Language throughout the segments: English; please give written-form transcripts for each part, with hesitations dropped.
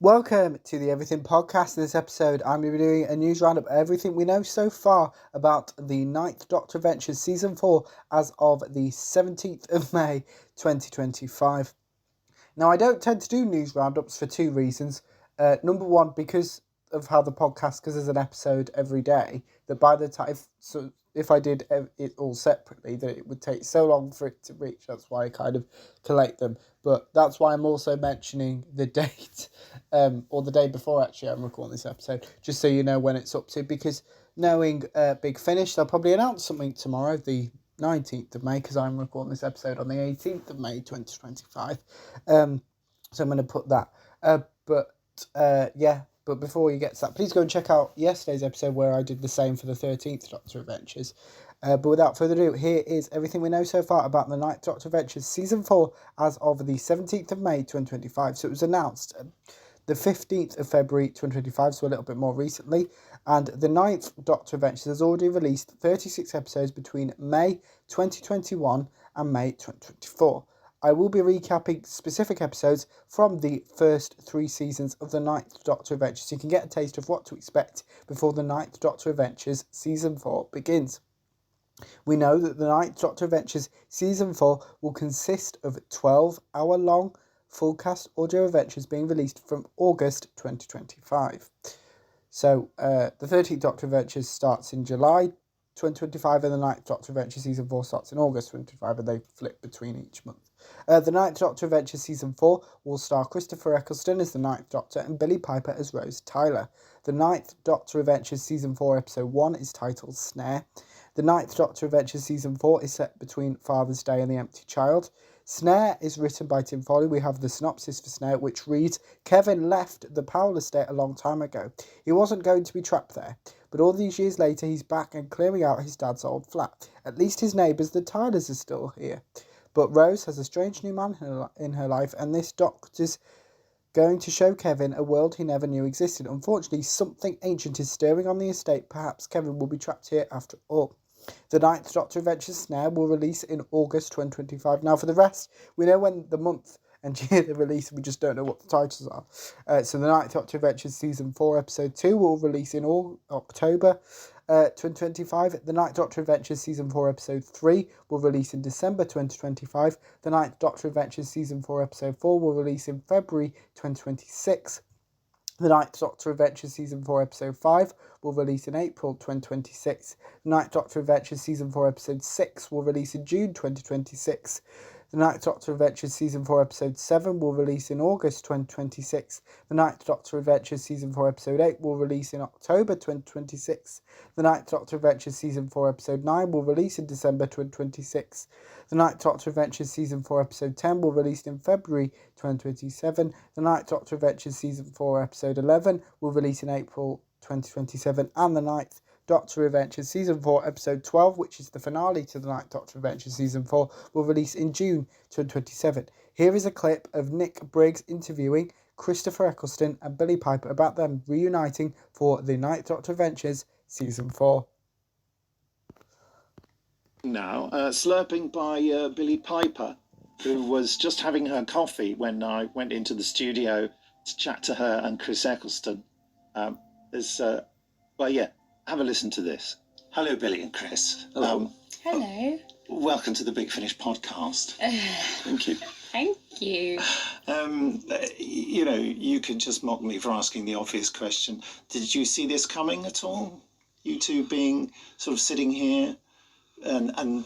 Welcome to the Everything Podcast. In this episode, I'm going to be doing a news roundup of everything we know so far about the Ninth Doctor Adventures Season 4 as of the 17th of May 2025. Now, I don't tend to do news roundups for two reasons. Number one, because of how the podcast, because there's an episode every day, that by the time, if I did it all separately, that it would take so long for it to reach. That's why I kind of collate them. But that's why I'm also mentioning the date, or the day before actually I'm recording this episode, just so you know when it's up to, because knowing Big Finish, they'll probably announce something tomorrow, the 19th of May, because I'm recording this episode on the 18th of May 2025. So I'm going to put that. But before you get to that, please go and check out yesterday's episode where I did the same for the 13th Doctor Adventures. But without further ado, here is everything we know so far about the Ninth Doctor Adventures Season 4 as of the 17th of May 2025. So it was announced the 15th of February 2025, so a little bit more recently. And the Ninth Doctor Adventures has already released 36 episodes between May 2021 and May 2024. I will be recapping specific episodes from the first three seasons of the Ninth Doctor Adventures, so you can get a taste of what to expect before the Ninth Doctor Adventures Season 4 begins. We know that the Ninth Doctor Adventures Season 4 will consist of 12-hour-long full cast audio adventures being released from August 2025. So the 13th Doctor Adventures starts in July 2025 and the Ninth Doctor Adventures Season 4 starts in August 2025, and they flip between each month. The Ninth Doctor Adventures Season 4 will star Christopher Eccleston as the Ninth Doctor and Billie Piper as Rose Tyler. The Ninth Doctor Adventures Season 4 Episode 1 is titled Snare. The Ninth Doctor Adventures Season 4 is set between Father's Day and The Empty Child. Snare is written by Tim Foley. We have the synopsis for Snare, which reads, Kevin left the Powell estate a long time ago. He wasn't going to be trapped there, but all these years later he's back and clearing out his dad's old flat. At least his neighbours, the Tylers, are still here. But Rose has a strange new man in her life, and this doctor's going to show Kevin a world he never knew existed. Unfortunately, something ancient is stirring on the estate. Perhaps Kevin will be trapped here after all. The Ninth Doctor Adventures Snare will release in August 2025. Now, for the rest, we know when the month and year they release, we just don't know what the titles are. So the Ninth Doctor Adventures Season 4 Episode 2 will release in October 2025. The Ninth Doctor Adventures Season 4 Episode 3 will release in December 2025. The Ninth Doctor Adventures Season 4 Episode 4 will release in February 2026. The Ninth Doctor Adventures Season 4 Episode 5 will release in April 2026. The Ninth Doctor Adventures Season 4 Episode 6 will release in June 2026. The Ninth Doctor Adventures Season 4 Episode 7 will release in August 2026. The Ninth Doctor Adventures Season 4 Episode 8 will release in October 2026. The Ninth Doctor Adventures Season 4 Episode 9 will release in December 2026. The Ninth Doctor Adventures Season 4 Episode 10 will release in February 2027. The Ninth Doctor Adventures Season 4 Episode 11 will release in April 2027. And the Ninth Doctor Adventures Season 4 Episode 12, which is the finale to the Ninth Doctor Adventures Season 4, will release in June 2027. Here is a clip of Nick Briggs interviewing Christopher Eccleston and Billie Piper about them reuniting for the Ninth Doctor Adventures Season 4. Now, slurping by Billie Piper, who was just having her coffee when I went into the studio to chat to her and Chris Eccleston. Have a listen to this. Hello, Billie and Chris. Hello. Hello. Welcome to the Big Finish podcast. Thank you. Thank you. You could just mock me for asking the obvious question. Did you see this coming at all? You two being sort of sitting here and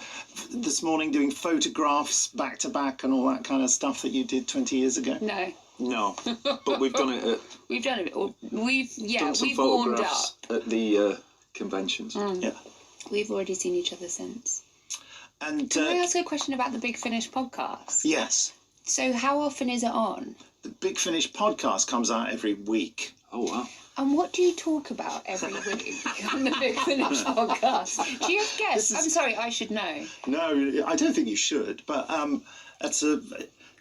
this morning doing photographs back to back and all that kind of stuff that you did 20 years ago? No, but we've done it. we've done it. We've We've warmed up. at the conventions. Yeah. We've already seen each other since. And Can I ask you a question about the Big Finish podcast? yes, So how often is it on? the Big Finish podcast comes out every week. Oh wow! And what do you talk about every week on the Big Finish podcast? Do you have guests? I'm sorry, I should know. No, I don't think you should. But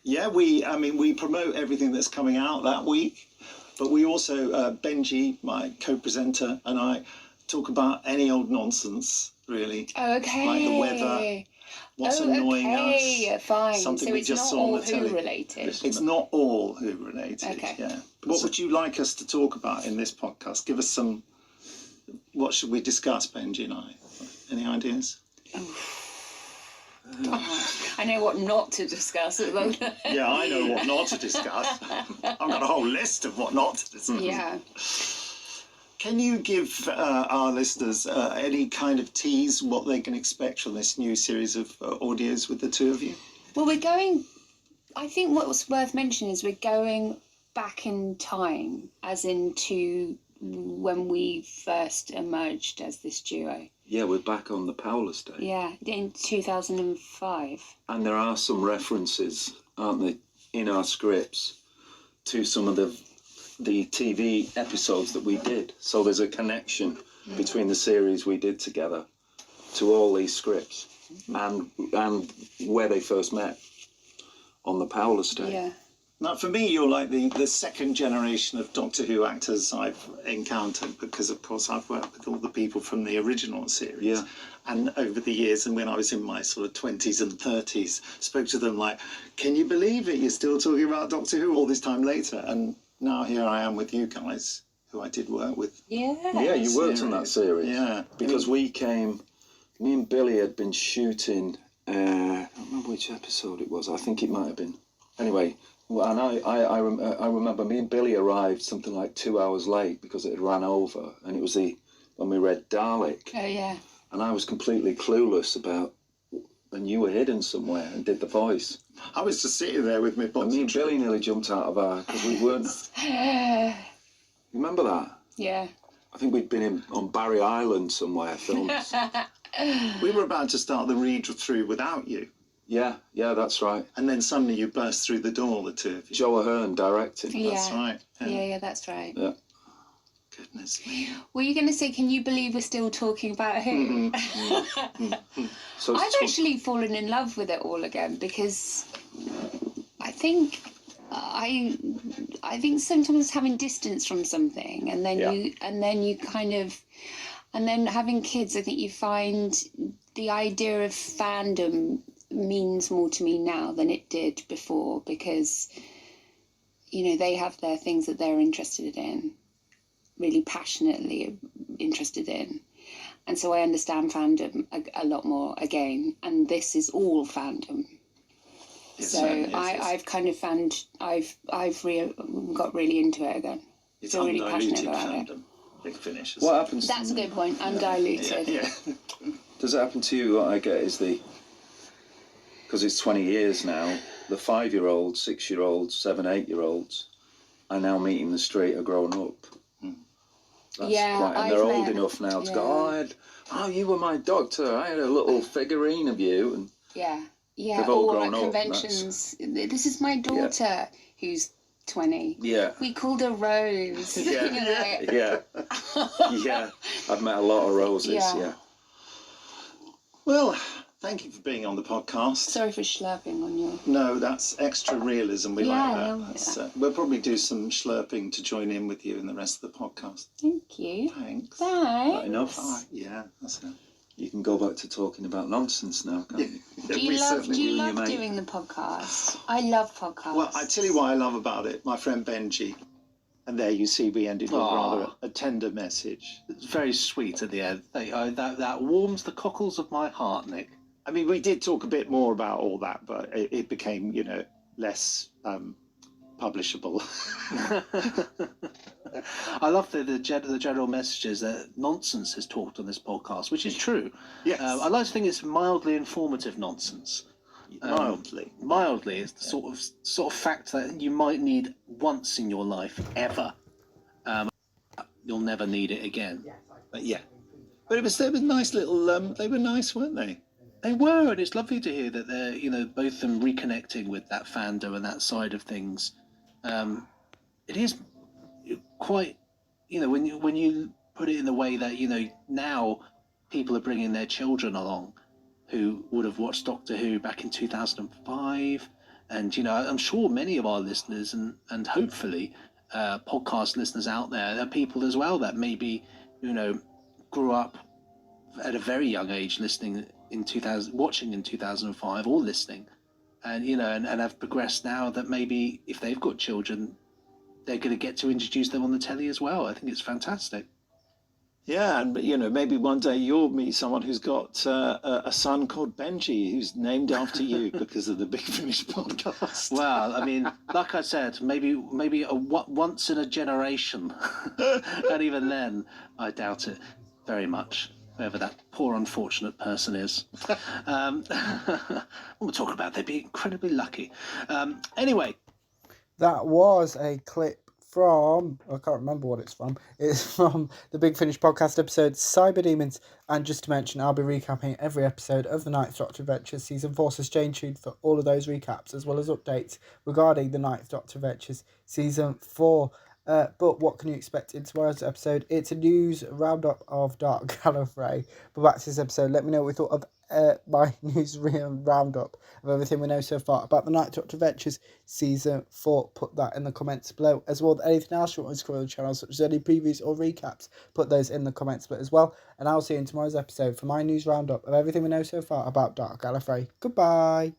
we promote everything that's coming out that week. But we also, Benji, my co-presenter, and I talk about any old nonsense, really. Oh, okay. Like the weather. What's oh, annoying okay, us? fine. Something So we it's just not saw on all the Who telly. related. It's not all Who related. Okay. Yeah. What would you like us to talk about in this podcast? Give us some. What should we discuss, Benji and I? Any ideas? I know what not to discuss at the moment. Yeah, I know what not to discuss. I've got a whole list of what not to discuss. Yeah. Can you give our listeners any kind of tease what they can expect from this new series of audios with the two of you? Well, I think what's worth mentioning is we're going back in time, as into when we first emerged as this duo. Yeah, we're back on the Paulus Day. Yeah, in 2005. And there are some references, aren't there, in our scripts to some of the TV episodes that we did. So there's a connection between the series we did together to all these scripts and where they first met on the Paulus Day. Yeah. Now, for me, you're like the second generation of Doctor Who actors I've encountered because, of course, I've worked with all the people from the original series. Yeah. And over the years, and when I was in my sort of 20s and 30s, spoke to them like, can you believe it? You're still talking about Doctor Who all this time later. And now here I am with you guys, who I did work with. Yeah. Yeah, you worked on that series. Yeah. Because me and Billy had been shooting, I don't remember which episode it was, I think it might have been. Anyway, and I remember me and Billy arrived something like 2 hours late because it had ran over, and it was when we read Dalek, Oh, yeah. and I was completely clueless about, and you were hidden somewhere and did the voice. I was just sitting there with my And box. me and Billy nearly jumped out of our, because we weren't, remember that? Yeah. I think we'd been on Barry Island somewhere filmed. We were about to start the read through without you. Yeah, that's right. And then suddenly you burst through the door, the two of you. Joe Ahern directing. Yeah. That's right. Yeah, that's right. Yeah. Goodness me. Were you going to say, can you believe we're still talking about Who? So I've actually fallen in love with it all again because I think sometimes having distance from something and then and then having kids, I think you find the idea of fandom means more to me now than it did before because, they have their things that they're interested in, really passionately interested in. And so I understand fandom a lot more again. And this is all fandom. Yes, So yes. I've kind of found, I've got really into it again. It's Feel really undiluted passionate about it. fandom. Big finish. What happens? That's a good point, undiluted. Yeah. Does it happen to you? What I get is because it's 20 years now, the 5-year-olds, 6-year-olds, 7, 8-year-olds are now meeting the street are grown up. That's Yeah, and they're I've old met- enough now to yeah. go, you were my doctor. I had a little figurine of you. And Yeah. Yeah, They've all or grown at up, conventions. This is my daughter who's 20. yeah, We called her Rose. Yeah, you know. yeah. I've met a lot of roses, yeah. Well, thank you for being on the podcast. Sorry for slurping on you. No, that's extra realism. We Yeah, like I that. know. That's, we'll probably do some schlurping to join in with you in the rest of the podcast. Thank you. Thanks. Thanks. Enough. Yeah, that's it. You can go back to talking about nonsense now, can't you? Do we you certainly do you will, love you, mate. doing the podcast? I love podcasts. Well, I tell you what I love about it. My friend Benji. And there you see we ended with rather a tender message. It's very sweet at the end. That warms the cockles of my heart, Nick. I mean, we did talk a bit more about all that, but it became, less publishable. I love the general messages that nonsense is talked on this podcast, which is true. Yes. I like to think it's mildly informative nonsense. Mildly. Mildly is the sort of fact that you might need once in your life, ever. You'll never need it again. But yeah, But they were nice little, they were nice, weren't they? they were, and it's lovely to hear that they're, both of them reconnecting with that fandom and that side of things. It is quite, when you put it in the way that now people are bringing their children along who would have watched Doctor Who back in 2005, and I'm sure many of our listeners and hopefully podcast listeners out there are people as well that maybe grew up at a very young age listening in 2000, watching in 2005 or listening, and and have progressed now that maybe if they've got children, they're going to get to introduce them on the telly as well. I think it's fantastic. Yeah, and maybe one day you'll meet someone who's got a son called Benji, who's named after you because of the Big Finish podcast. Well, I mean, like I said, maybe once in a generation, and even then, I doubt it very much. Whoever that poor unfortunate person is. We'll talk about they'd be incredibly lucky. Anyway, that was a clip from, I can't remember what it's from. It's from the Big Finish podcast episode Cyber Demons. And just to mention, I'll be recapping every episode of the Ninth Doctor Adventures Season 4, so stay tuned for all of those recaps as well as updates regarding the Ninth Doctor Adventures Season 4. But what can you expect in tomorrow's episode? It's a news roundup of Dark Gallifrey. But back to this episode, let me know what we thought of my news roundup of everything we know so far about the Ninth Doctor Adventures Season 4. Put that in the comments below, as well as anything else you want to cover on the channel, such as any previews or recaps. Put those in the comments below as well, and I'll see you in tomorrow's episode for my news roundup of everything we know so far about Dark Gallifrey. Goodbye.